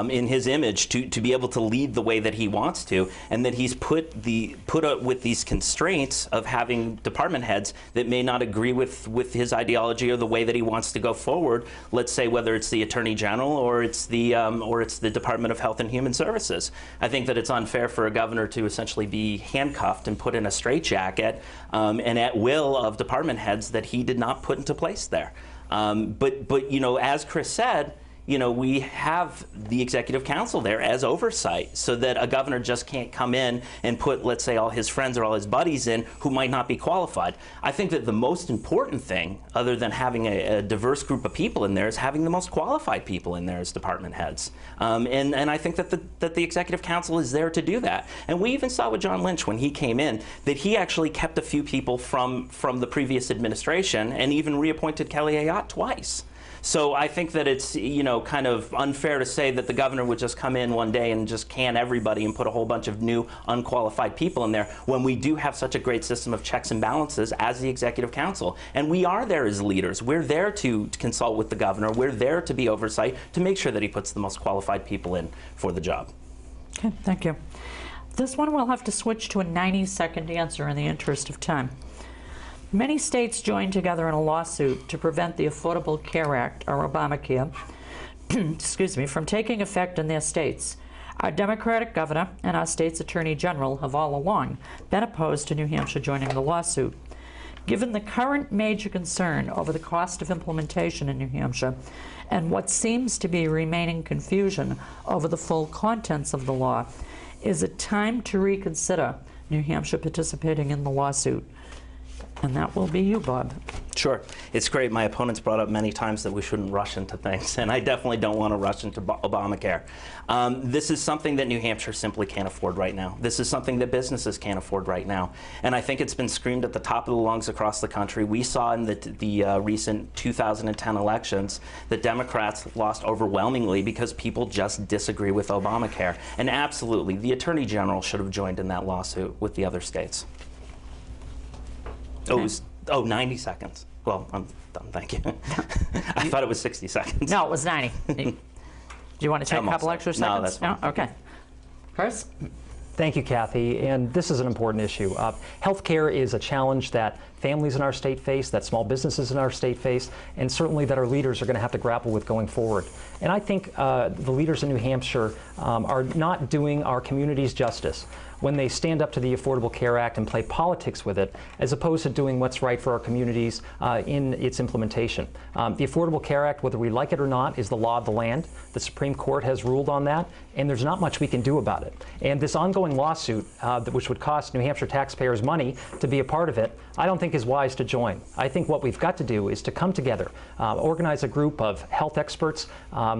in his image to be able to lead the way that he wants to, and that he's put up with these constraints of having department heads that may not agree with his ideology or the way that he wants to go forward. Let's say whether it's the Attorney General or it's the Department of Health and Human Services. I think that it's unfair for a governor to essentially be handcuffed and put in a straitjacket and at will of department heads that he did not put into place there. But as Chris said, we have the executive council there as oversight, so that a governor just can't come in and put, let's say, all his friends or all his buddies in who might not be qualified. I think that the most important thing, other than having a diverse group of people in there, is having the most qualified people in there as department heads. And I think that the executive council is there to do that. And we even saw with John Lynch when he came in that he actually kept a few people from the previous administration and even reappointed Kelly Ayotte twice. So I think that it's, kind of unfair to say that the governor would just come in one day and just can everybody and put a whole bunch of new unqualified people in there, when we do have such a great system of checks and balances as the executive council. And we are there as leaders. We're there to consult with the governor. We're there to be oversight, to make sure that he puts the most qualified people in for the job. Okay, thank you. This one we'll have to switch to a 90-second answer in the interest of time. Many states joined together in a lawsuit to prevent the Affordable Care Act, or Obamacare, excuse me, from taking effect in their states. Our Democratic governor and our state's attorney general have all along been opposed to New Hampshire joining the lawsuit. Given the current major concern over the cost of implementation in New Hampshire and what seems to be remaining confusion over the full contents of the law, is it time to reconsider New Hampshire participating in the lawsuit? And that will be you, Bob. Sure. It's great. My opponents brought up many times that we shouldn't rush into things, and I definitely don't want to rush into Obamacare. This is something that New Hampshire simply can't afford right now. This is something that businesses can't afford right now. And I think it's been screamed at the top of the lungs across the country. We saw in the recent 2010 elections that Democrats lost overwhelmingly because people just disagree with Obamacare. And absolutely, the Attorney General should have joined in that lawsuit with the other states. Okay. 90 seconds. Well, I'm done, thank you. I thought it was 60 seconds. No, it was 90. Do you want to take a couple extra seconds? No, that's fine. No? Okay. Chris? Thank you, Kathy. And this is an important issue. Healthcare is a challenge that families in our state face, that small businesses in our state face, and certainly that our leaders are going to have to grapple with going forward. And I think the leaders in New Hampshire are not doing our communities justice when they stand up to the Affordable Care Act and play politics with it, as opposed to doing what's right for our communities in its implementation. The Affordable Care Act, whether we like it or not, is the law of the land. The Supreme Court has ruled on that, and there's not much we can do about it. And this ongoing lawsuit, which would cost New Hampshire taxpayers money to be a part of it, I don't think is wise to join. I think what we've got to do is to come together, organize a group of health experts,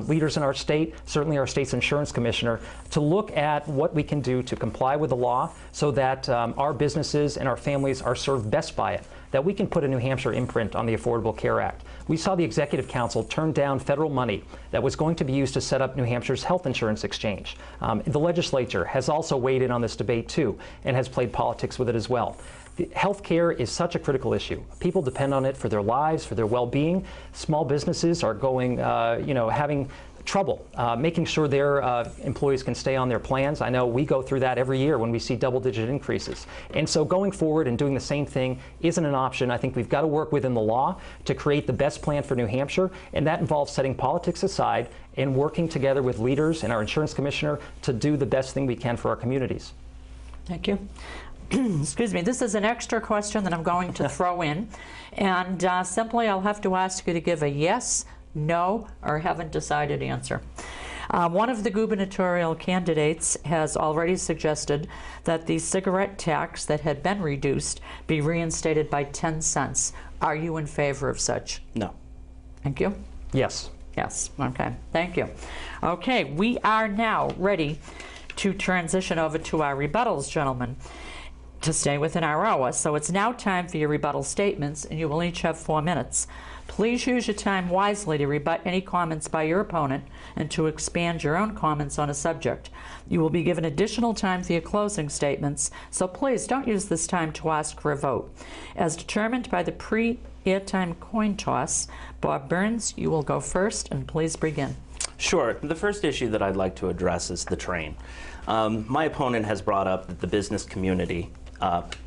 leaders in our state, certainly our state's insurance commissioner, to look at what we can do to comply with the law so that our businesses and our families are served best by it, that we can put a New Hampshire imprint on the Affordable Care Act. We saw the Executive Council turn down federal money that was going to be used to set up New Hampshire's health insurance exchange. The legislature has also weighed in on this debate too and has played politics with it as well. Health care is such a critical issue. People depend on it for their lives, for their well-being. Small businesses are going, having trouble making sure their employees can stay on their plans. I know we go through that every year when we see double-digit increases. And so going forward and doing the same thing isn't an option. I think we've got to work within the law to create the best plan for New Hampshire, and that involves setting politics aside and working together with leaders and our insurance commissioner to do the best thing we can for our communities. Thank you. Excuse me, this is an extra question that I'm going to throw in, and simply I'll have to ask you to give a yes, no, or haven't decided answer. One of the gubernatorial candidates has already suggested that the cigarette tax that had been reduced be reinstated by 10 cents. Are you in favor of such? No. Thank you. Yes. Yes, okay, thank you. Okay, we are now ready to transition over to our rebuttals, gentlemen, to stay within our hour. So it's now time for your rebuttal statements, and you will each have 4 minutes. Please use your time wisely to rebut any comments by your opponent and to expand your own comments on a subject. You will be given additional time for your closing statements, so please don't use this time to ask for a vote. As determined by the pre-airtime coin toss, Bob Burns, you will go first, and please begin. Sure. The first issue that I'd like to address is the train. My opponent has brought up that the business community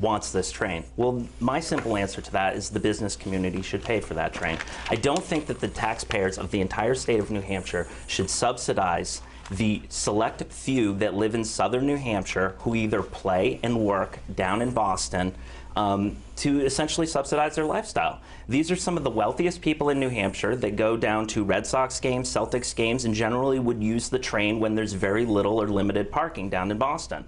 wants this train. Well, my simple answer to that is the business community should pay for that train. I don't think that the taxpayers of the entire state of New Hampshire should subsidize the select few that live in southern New Hampshire who either play and work down in Boston to essentially subsidize their lifestyle. These are some of the wealthiest people in New Hampshire that go down to Red Sox games, Celtics games, and generally would use the train when there's very little or limited parking down in Boston.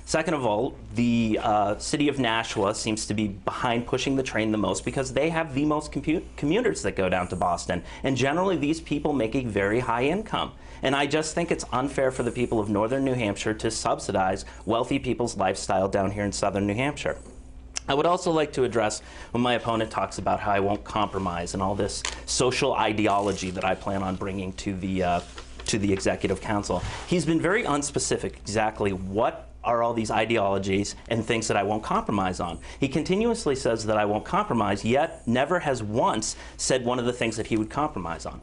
Second of all, the city of Nashua seems to be behind pushing the train the most because they have the most commuters that go down to Boston. And generally, these people make a very high income. And I just think it's unfair for the people of northern New Hampshire to subsidize wealthy people's lifestyle down here in southern New Hampshire. I would also like to address when my opponent talks about how I won't compromise and all this social ideology that I plan on bringing to the Executive Council. He's been very unspecific exactly what are all these ideologies and things that I won't compromise on. He continuously says that I won't compromise, yet never has once said one of the things that he would compromise on.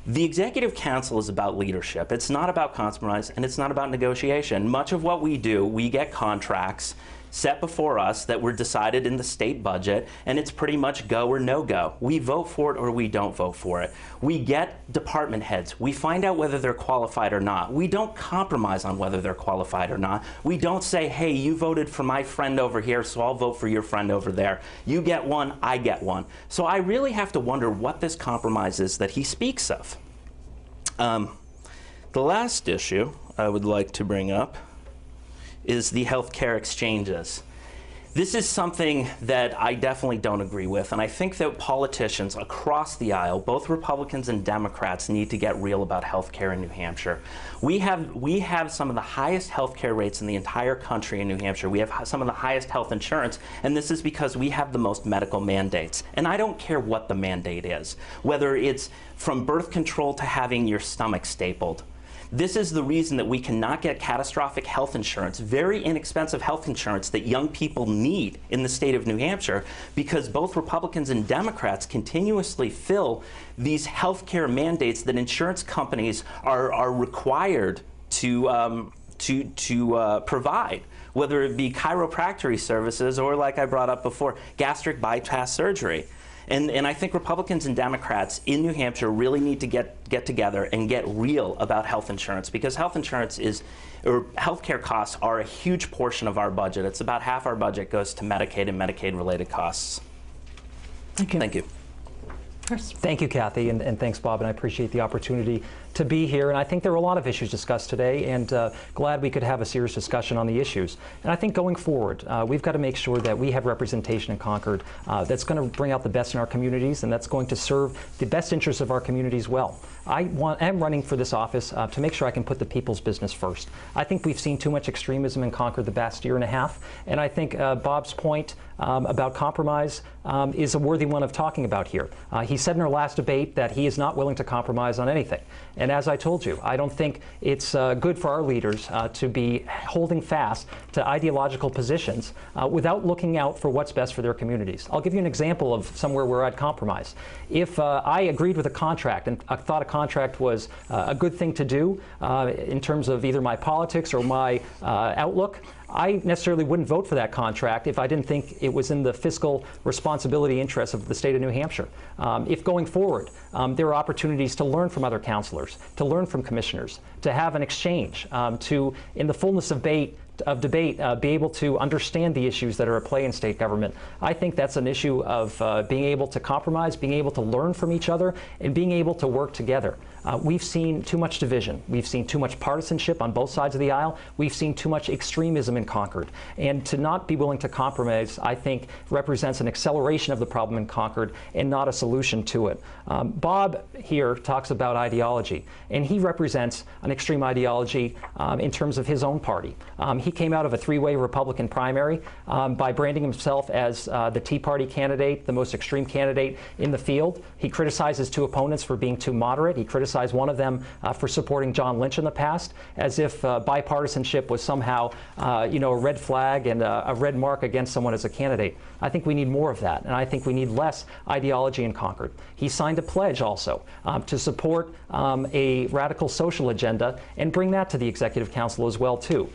The Executive Council is about leadership. It's not about compromise, and it's not about negotiation. Much of what we do, we get contracts set before us that were decided in the state budget, and it's pretty much go or no go. We vote for it or we don't vote for it. We get department heads. We find out whether they're qualified or not. We don't compromise on whether they're qualified or not. We don't say, hey, you voted for my friend over here, so I'll vote for your friend over there. You get one, I get one. So I really have to wonder what this compromise is that he speaks of. The last issue I would like to bring up is the healthcare exchanges. This is something that I definitely don't agree with, and I think that politicians across the aisle, both Republicans and Democrats, need to get real about healthcare in New Hampshire. We have some of the highest healthcare rates in the entire country in New Hampshire. We have some of the highest health insurance, and this is because we have the most medical mandates. And I don't care what the mandate is, whether it's from birth control to having your stomach stapled. This is the reason that we cannot get catastrophic health insurance, very inexpensive health insurance that young people need in the state of New Hampshire, because both Republicans and Democrats continuously fill these health care mandates that insurance companies are required to provide, whether it be chiropractic services or, like I brought up before, gastric bypass surgery. And I think Republicans and Democrats in New Hampshire really need to get together and get real about health insurance, because health insurance or healthcare costs are a huge portion of our budget. It's about half our budget goes to Medicaid and Medicaid-related costs. Thank you. Thank you. Thank you, Kathy, and thanks, Bob, and I appreciate the opportunity to be here. And I think there were a lot of issues discussed today, and glad we could have a serious discussion on the issues. And I think going forward, we've got to make sure that we have representation in Concord that's going to bring out the best in our communities, and that's going to serve the best interests of our communities well. I am running for this office to make sure I can put the people's business first. I think we've seen too much extremism in Concord the past year and a half, and I think Bob's point about compromise is a worthy one of talking about here. He said in our last debate that he is not willing to compromise on anything. And as I told you, I don't think it's good for our leaders to be holding fast to ideological positions without looking out for what's best for their communities. I'll give you an example of somewhere where I'd compromise. If I agreed with a contract and I thought a contract was a good thing to do in terms of either my politics or my outlook, I necessarily wouldn't vote for that contract if I didn't think it was in the fiscal responsibility interests of the state of New Hampshire. If going forward, there are opportunities to learn from other counselors, to learn from commissioners, to have an exchange, to, in the fullness of debate, of debate, be able to understand the issues that are at play in state government. I think that's an issue of being able to compromise, being able to learn from each other, and being able to work together. We've seen too much division. We've seen too much partisanship on both sides of the aisle. We've seen too much extremism in Concord. And to not be willing to compromise, I think, represents an acceleration of the problem in Concord and not a solution to it. Bob here talks about ideology, and he represents an extreme ideology in terms of his own party. He came out of a three-way Republican primary by branding himself as the Tea Party candidate, the most extreme candidate in the field. He criticized his two opponents for being too moderate. He criticized one of them for supporting John Lynch in the past, as if bipartisanship was somehow, a red flag and a red mark against someone as a candidate. I think we need more of that, and I think we need less ideology in Concord. He signed a pledge also to support a radical social agenda and bring that to the Executive Council as well, too.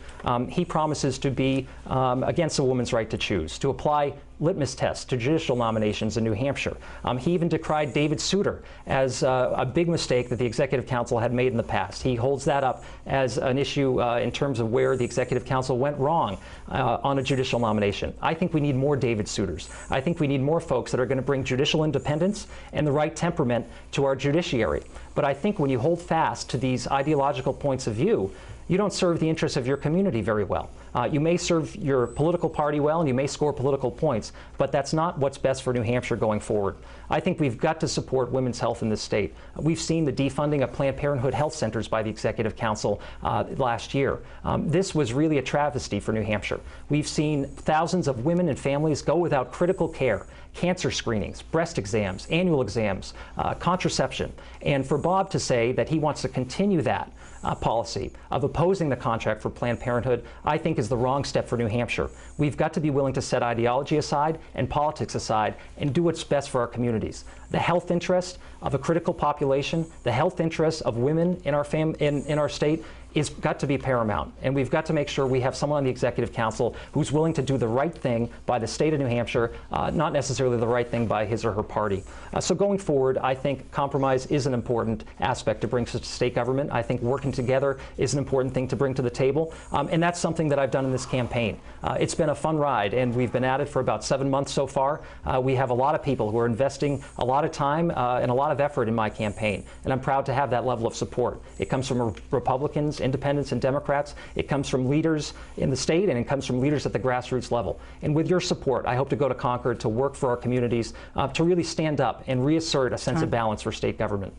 He promises to be against a woman's right to choose, to apply litmus tests to judicial nominations in New Hampshire. He even decried David Souter as a big mistake that the Executive Council had made in the past. He holds that up as an issue in terms of where the Executive Council went wrong on a judicial nomination. I think we need more David Souters. I think we need more folks that are going to bring judicial independence and the right temperament to our judiciary. But I think when you hold fast to these ideological points of view, you don't serve the interests of your community very well. You may serve your political party well and you may score political points, but that's not what's best for New Hampshire going forward. I think we've got to support women's health in this state. We've seen the defunding of Planned Parenthood health centers by the Executive Council last year. This was really a travesty for New Hampshire. We've seen thousands of women and families go without critical care, cancer screenings, breast exams, annual exams, contraception. And for Bob to say that he wants to continue that policy of opposing the contract for Planned Parenthood, I think is the wrong step for New Hampshire. We've got to be willing to set ideology aside and politics aside and do what's best for our communities. The health interest of a critical population, the health interest of women in our state is got to be paramount. And we've got to make sure we have someone on the Executive Council who's willing to do the right thing by the state of New Hampshire, not necessarily the right thing by his or her party. So going forward, I think compromise is an important aspect to bring to state government. I think working together is an important thing to bring to the table. And that's something that I've done in this campaign. It's been a fun ride, and we've been at it for about 7 months so far. We have a lot of people who are investing a lot of time and a lot of effort in my campaign, and I'm proud to have that level of support. It comes from Republicans, Independents, and Democrats. It comes from leaders in the state, and it comes from leaders at the grassroots level. And with your support, I hope to go to Concord to work for our communities, to really stand up and reassert a sense of balance for state government.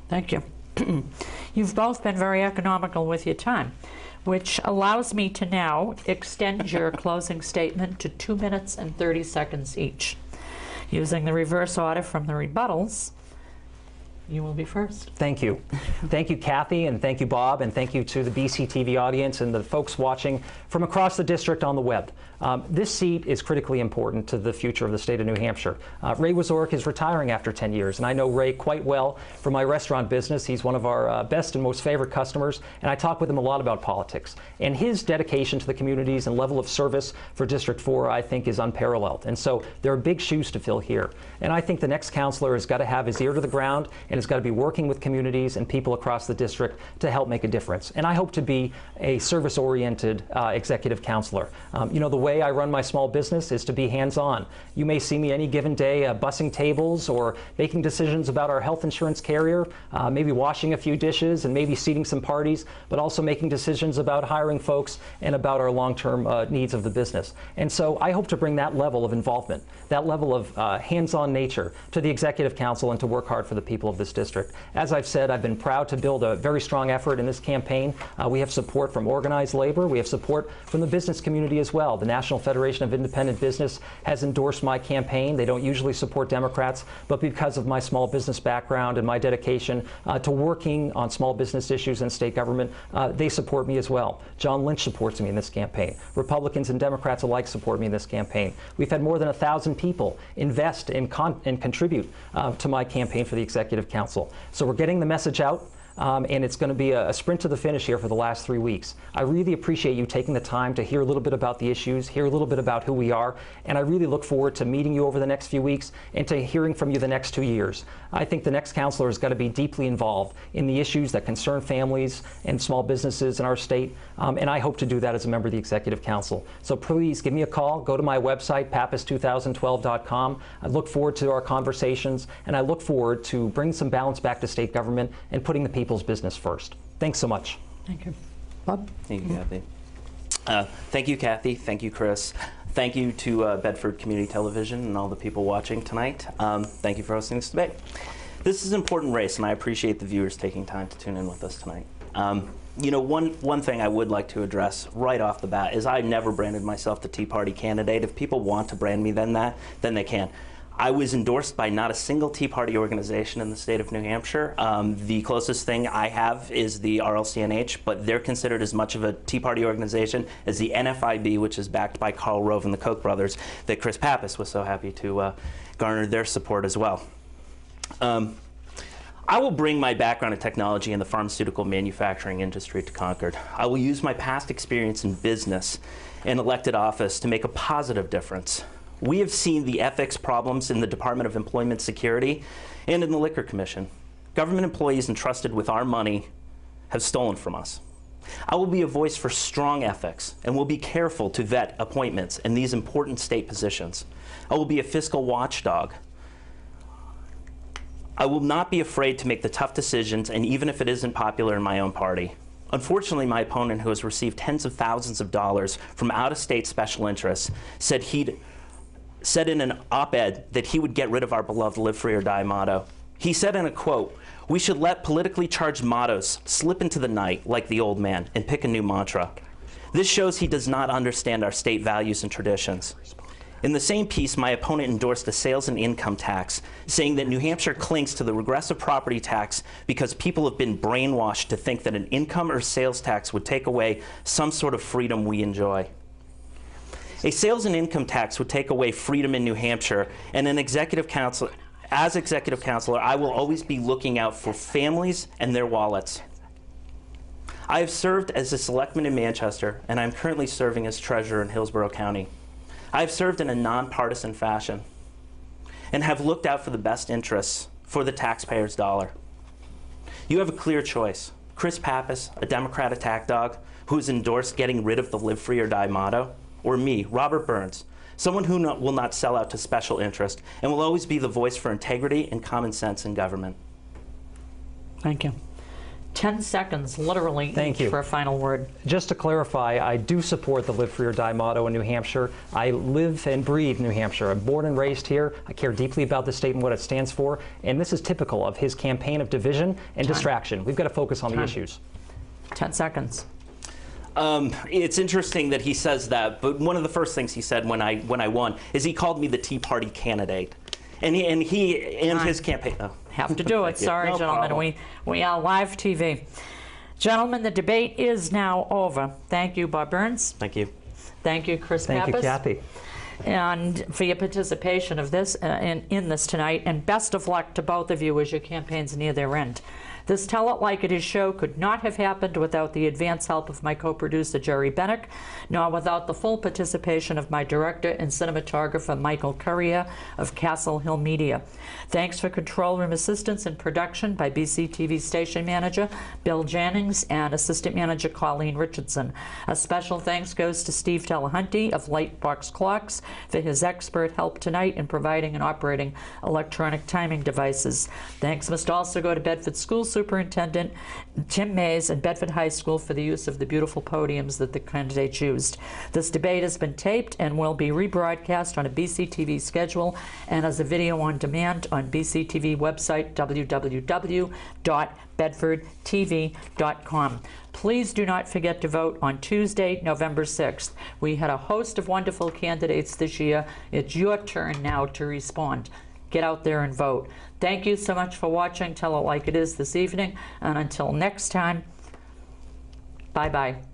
Thank you. You've both been very economical with your time, which allows me to now extend your closing statement to 2 minutes and 30 seconds each. Using the reverse order from the rebuttals, you will be first. Thank you. Thank you, Kathy, and thank you, Bob, and thank you to the BCTV audience and the folks watching from across the district on the web. This seat is critically important to the future of the state of New Hampshire. Ray Wazorek is retiring after 10 years, and I know Ray quite well from my restaurant business. He's one of our best and most favorite customers, and I talk with him a lot about politics. And his dedication to the communities and level of service for District 4, I think, is unparalleled. And so there are big shoes to fill here. And I think the next councilor has got to have his ear to the ground and has got to be working with communities and people across the district to help make a difference. And I hope to be a service-oriented executive councilor. You know, the way I run my small business is to be hands-on. You may see me any given day bussing tables or making decisions about our health insurance carrier, maybe washing a few dishes and maybe seating some parties, but also making decisions about hiring folks and about our long-term needs of the business. And so I hope to bring that level of involvement, that level of hands-on nature to the Executive Council and to work hard for the people of this district. As I've said, I've been proud to build a very strong effort in this campaign. We have support from organized labor. We have support from the business community as well. The National Federation of Independent Business has endorsed my campaign. They don't usually support Democrats, but because of my small business background and my dedication to working on small business issues in state government, they support me as well. John Lynch supports me in this campaign. Republicans and Democrats alike support me in this campaign. We've had more than 1,000 people invest and contribute to my campaign for the Executive Council. So we're getting the message out. and it's going to be a sprint to the finish here for the last 3 weeks. I really appreciate you taking the time to hear a little bit about the issues, hear a little bit about who we are, and I really look forward to meeting you over the next few weeks and to hearing from you the next 2 years. I think the next councilor is going to be deeply involved in the issues that concern families and small businesses in our state, and I hope to do that as a member of the Executive Council. So please give me a call, go to my website, pappas2012.com. I look forward to our conversations, and I look forward to bringing some balance back to state government and putting the people's business first. Thanks so much. Thank you. Bob? Thank you, Kathy. Thank you, Kathy. Thank you, Chris. Thank you to Bedford Community Television and all the people watching tonight. Thank you for hosting this debate. This is an important race, and I appreciate the viewers taking time to tune in with us tonight. You know, one thing I would like to address right off the bat is I never branded myself the Tea Party candidate. If people want to brand me then they can. I was endorsed by not a single Tea Party organization in the state of New Hampshire. The closest thing I have is the RLCNH, but they're considered as much of a Tea Party organization as the NFIB, which is backed by Karl Rove and the Koch brothers, that Chris Pappas was so happy to garner their support as well. I will bring my background in technology and the pharmaceutical manufacturing industry to Concord. I will use my past experience in business and elected office to make a positive difference. We have seen the ethics problems in the Department of Employment Security and in the Liquor Commission. Government employees entrusted with our money have stolen from us. I will be a voice for strong ethics and will be careful to vet appointments in these important state positions. I will be a fiscal watchdog. I will not be afraid to make the tough decisions, and even if it isn't popular in my own party. Unfortunately, my opponent, who has received tens of thousands of dollars from out-of-state special interests, said in an op-ed that he would get rid of our beloved live free or die motto. He said in a quote, "We should let politically charged mottos slip into the night like the old man and pick a new mantra." This shows he does not understand our state values and traditions. In the same piece, my opponent endorsed a sales and income tax, saying that New Hampshire clings to the regressive property tax because people have been brainwashed to think that an income or sales tax would take away some sort of freedom we enjoy. A sales and income tax would take away freedom in New Hampshire, and as executive counselor, I will always be looking out for families and their wallets. I have served as a selectman in Manchester, and I'm currently serving as treasurer in Hillsborough County. I have served in a nonpartisan fashion and have looked out for the best interests for the taxpayer's dollar. You have a clear choice. Chris Pappas, a Democrat attack dog who has endorsed getting rid of the live free or die motto, or me, Robert Burns, someone who will not sell out to special interest and will always be the voice for integrity and common sense in government. Thank you. 10 seconds, literally, Thank you. for a final word. Just to clarify, I do support the Live Free or Die motto in New Hampshire. I live and breathe New Hampshire. I'm born and raised here. I care deeply about the state and what it stands for. And this is typical of his campaign of division and distraction. We've got to focus on the issues. 10 seconds. It's interesting that he says that, but one of the first things he said when I won is he called me the Tea Party candidate. And his campaign. Oh. Have to do it. Sorry, no gentlemen. problem. We are live TV. Gentlemen, the debate is now over. Thank you, Bob Burns. Thank you. Thank you, Chris Pappas. Thank you, Kathy. And for your participation of this in this tonight. And best of luck to both of you as your campaigns near their end. This Tell It Like It Is show could not have happened without the advance help of my co-producer, Jerry Benuck, nor without the full participation of my director and cinematographer, Michael Currier of Castle Hill Media. Thanks for control room assistance and production by BCTV station manager, Bill Jennings, and assistant manager, Coleen Richardson. A special thanks goes to Steve Delahunty of Lightbox Clocks for his expert help tonight in providing and operating electronic timing devices. Thanks must also go to Bedford School Superintendent Tim Mays and Bedford High School for the use of the beautiful podiums that the candidates used. This debate has been taped and will be rebroadcast on a BCTV schedule and as a video on demand on BCTV website www.bedfordtv.com. Please do not forget to vote on Tuesday, November 6th. We had a host of wonderful candidates this year. It's your turn now to respond. Get out there and vote. Thank you so much for watching Tell It Like It Is this evening. And until next time, bye-bye.